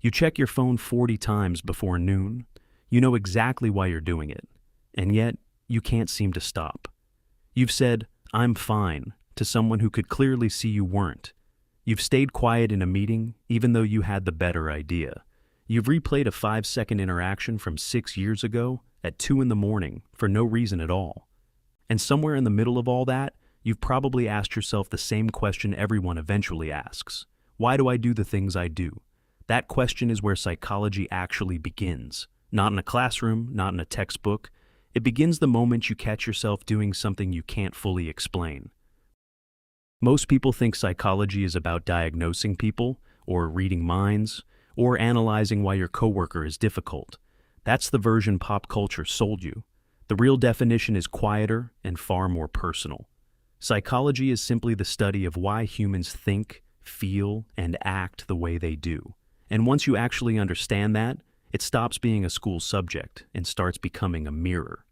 You check your phone 40 times before noon. You know exactly why you're doing it, and yet you can't seem to stop. You've said, "I'm fine," to someone who could clearly see you weren't. You've stayed quiet in a meeting even though you had the better idea. You've replayed a 5-second interaction from 6 years ago at 2 in the morning for no reason at all. And somewhere in the middle of all that, you've probably asked yourself the same question everyone eventually asks. Why do I do the things I do? That question is where psychology actually begins. Not in a classroom, not in a textbook. It begins the moment you catch yourself doing something you can't fully explain. Most people think psychology is about diagnosing people, or reading minds, or analyzing why your coworker is difficult. That's the version pop culture sold you. The real definition is quieter and far more personal. Psychology is simply the study of why humans think, feel, and act the way they do. And once you actually understand that, it stops being a school subject and starts becoming a mirror.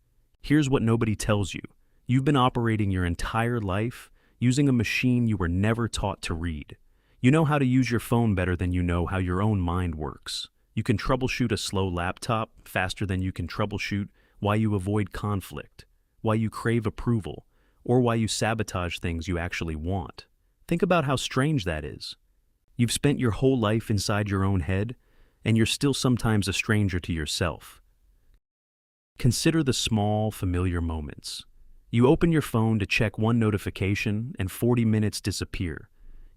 Here's what nobody tells you. You've been operating your entire life using a machine you were never taught to read. You know how to use your phone better than you know how your own mind works. You can troubleshoot a slow laptop faster than you can troubleshoot why you avoid conflict, why you crave approval, or why you sabotage things you actually want. Think about how strange that is. You've spent your whole life inside your own head, and you're still sometimes a stranger to yourself. Consider the small, familiar moments. You open your phone to check one notification, and 40 minutes disappear.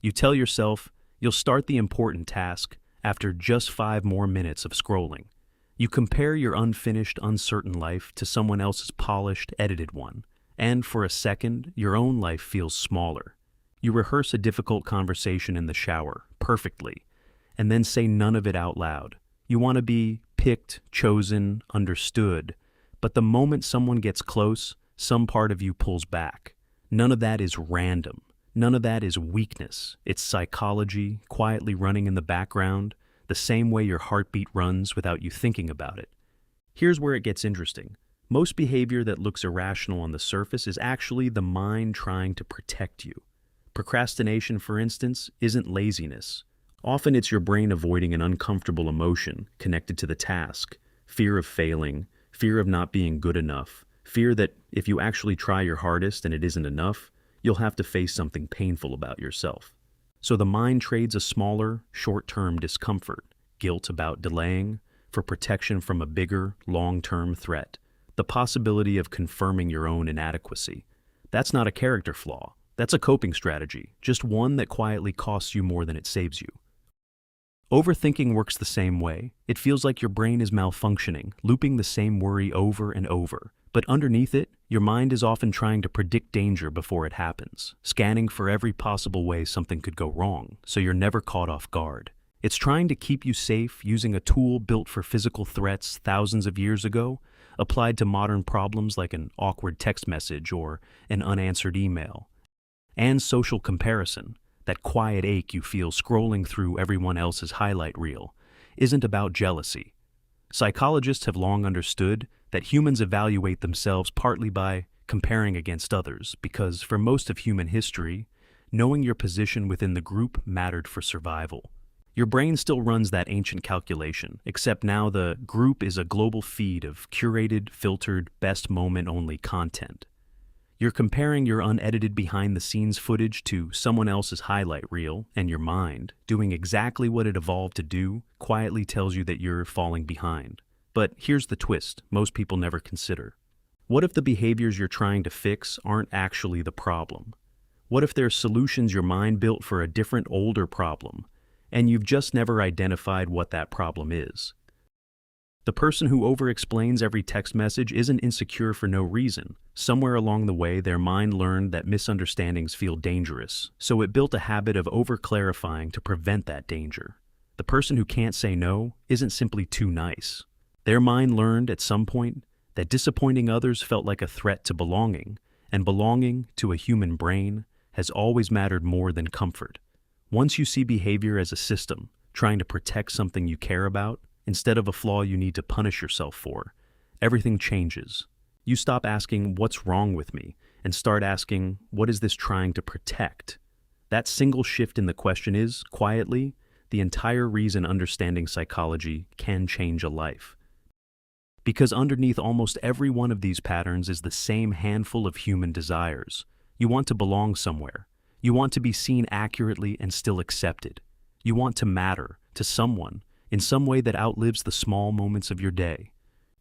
You tell yourself you'll start the important task after just 5 more minutes of scrolling. You compare your unfinished, uncertain life to someone else's polished, edited one, and for a second, your own life feels smaller. You rehearse a difficult conversation in the shower, perfectly, and then say none of it out loud. You want to be picked, chosen, understood, but the moment someone gets close, some part of you pulls back. None of that is random. None of that is weakness. It's psychology, quietly running in the background, the same way your heartbeat runs without you thinking about it. Here's where it gets interesting. Most behavior that looks irrational on the surface is actually the mind trying to protect you. Procrastination, for instance, isn't laziness. Often it's your brain avoiding an uncomfortable emotion connected to the task, fear of failing, fear of not being good enough, fear that if you actually try your hardest and it isn't enough, you'll have to face something painful about yourself. So the mind trades a smaller, short-term discomfort, guilt about delaying, for protection from a bigger, long-term threat, the possibility of confirming your own inadequacy. That's not a character flaw. That's a coping strategy, just one that quietly costs you more than it saves you. Overthinking works the same way. It feels like your brain is malfunctioning, looping the same worry over and over. But underneath it, your mind is often trying to predict danger before it happens, scanning for every possible way something could go wrong, so you're never caught off guard. It's trying to keep you safe using a tool built for physical threats thousands of years ago, applied to modern problems like an awkward text message or an unanswered email. And social comparison, that quiet ache you feel scrolling through everyone else's highlight reel, isn't about jealousy. Psychologists have long understood that humans evaluate themselves partly by comparing against others, because for most of human history, knowing your position within the group mattered for survival. Your brain still runs that ancient calculation, except now the group is a global feed of curated, filtered, best moment-only content. You're comparing your unedited behind-the-scenes footage to someone else's highlight reel, and your mind, doing exactly what it evolved to do, quietly tells you that you're falling behind. But here's the twist most people never consider. What if the behaviors you're trying to fix aren't actually the problem? What if they're solutions your mind built for a different, older problem, and you've just never identified what that problem is? The person who over-explains every text message isn't insecure for no reason. Somewhere along the way, their mind learned that misunderstandings feel dangerous, so it built a habit of over-clarifying to prevent that danger. The person who can't say no isn't simply too nice. Their mind learned at some point that disappointing others felt like a threat to belonging, and belonging to a human brain has always mattered more than comfort. Once you see behavior as a system, trying to protect something you care about, instead of a flaw you need to punish yourself for, everything changes. You stop asking, "What's wrong with me?" and start asking, "What is this trying to protect?" That single shift in the question is, quietly, the entire reason understanding psychology can change a life. Because underneath almost every one of these patterns is the same handful of human desires. You want to belong somewhere. You want to be seen accurately and still accepted. You want to matter to someone in some way that outlives the small moments of your day.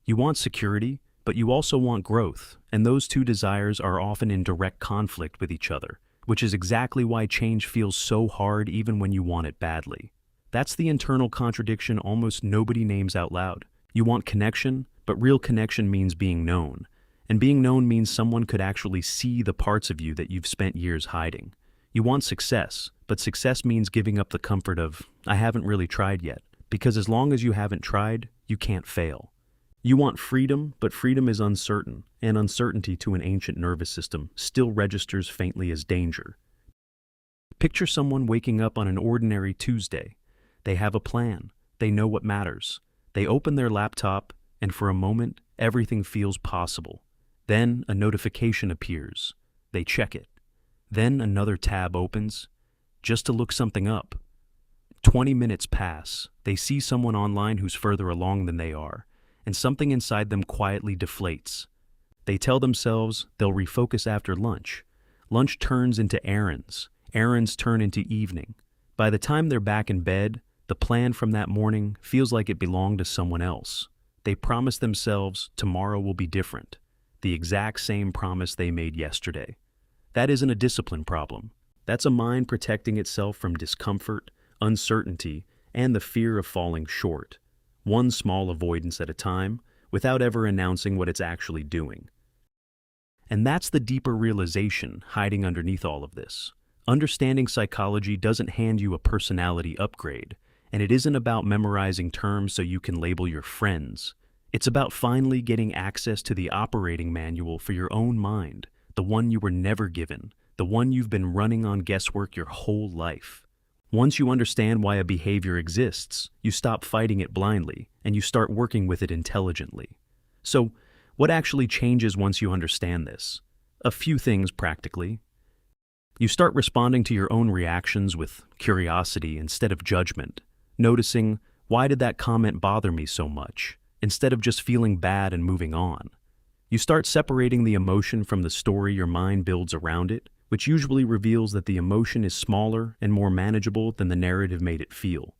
You want security, but you also want growth, and those two desires are often in direct conflict with each other, which is exactly why change feels so hard even when you want it badly. That's the internal contradiction almost nobody names out loud. You want connection, but real connection means being known. And being known means someone could actually see the parts of you that you've spent years hiding. You want success, but success means giving up the comfort of, I haven't really tried yet, because as long as you haven't tried, you can't fail. You want freedom, but freedom is uncertain, and uncertainty to an ancient nervous system still registers faintly as danger. Picture someone waking up on an ordinary Tuesday. They have a plan. They know what matters. They open their laptop, and for a moment, everything feels possible. Then a notification appears. They check it. Then another tab opens, just to look something up. 20 minutes pass. They see someone online who's further along than they are, and something inside them quietly deflates. They tell themselves they'll refocus after lunch. Lunch turns into errands. Errands turn into evening. By the time they're back in bed, the plan from that morning feels like it belonged to someone else. They promise themselves tomorrow will be different. The exact same promise they made yesterday. That isn't a discipline problem. That's a mind protecting itself from discomfort, uncertainty, and the fear of falling short. One small avoidance at a time, without ever announcing what it's actually doing. And that's the deeper realization hiding underneath all of this. Understanding psychology doesn't hand you a personality upgrade, and it isn't about memorizing terms so you can label your friends. It's about finally getting access to the operating manual for your own mind, the one you were never given, the one you've been running on guesswork your whole life. Once you understand why a behavior exists, you stop fighting it blindly, and you start working with it intelligently. So, what actually changes once you understand this? A few things practically. You start responding to your own reactions with curiosity instead of judgment, noticing, why did that comment bother me so much, instead of just feeling bad and moving on. You start separating the emotion from the story your mind builds around it, which usually reveals that the emotion is smaller and more manageable than the narrative made it feel.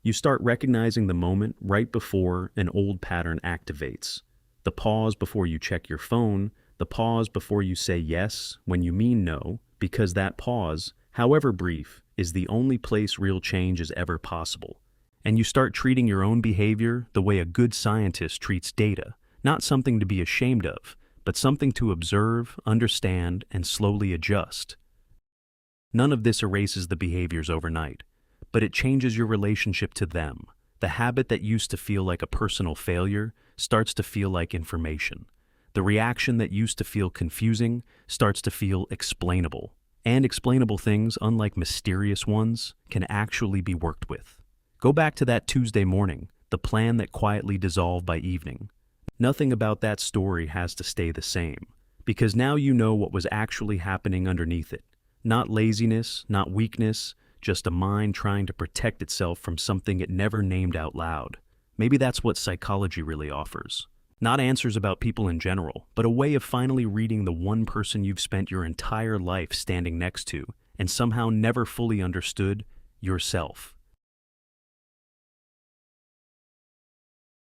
You start recognizing the moment right before an old pattern activates. The pause before you check your phone, the pause before you say yes when you mean no, because that pause, however brief, is the only place real change is ever possible. And you start treating your own behavior the way a good scientist treats data, not something to be ashamed of, but something to observe, understand, and slowly adjust. None of this erases the behaviors overnight, but it changes your relationship to them. The habit that used to feel like a personal failure starts to feel like information. The reaction that used to feel confusing starts to feel explainable. And explainable things, unlike mysterious ones, can actually be worked with. Go back to that Tuesday morning, the plan that quietly dissolved by evening. Nothing about that story has to stay the same, because now you know what was actually happening underneath it. Not laziness, not weakness, just a mind trying to protect itself from something it never named out loud. Maybe that's what psychology really offers. Not answers about people in general, but a way of finally reading the one person you've spent your entire life standing next to and somehow never fully understood, yourself.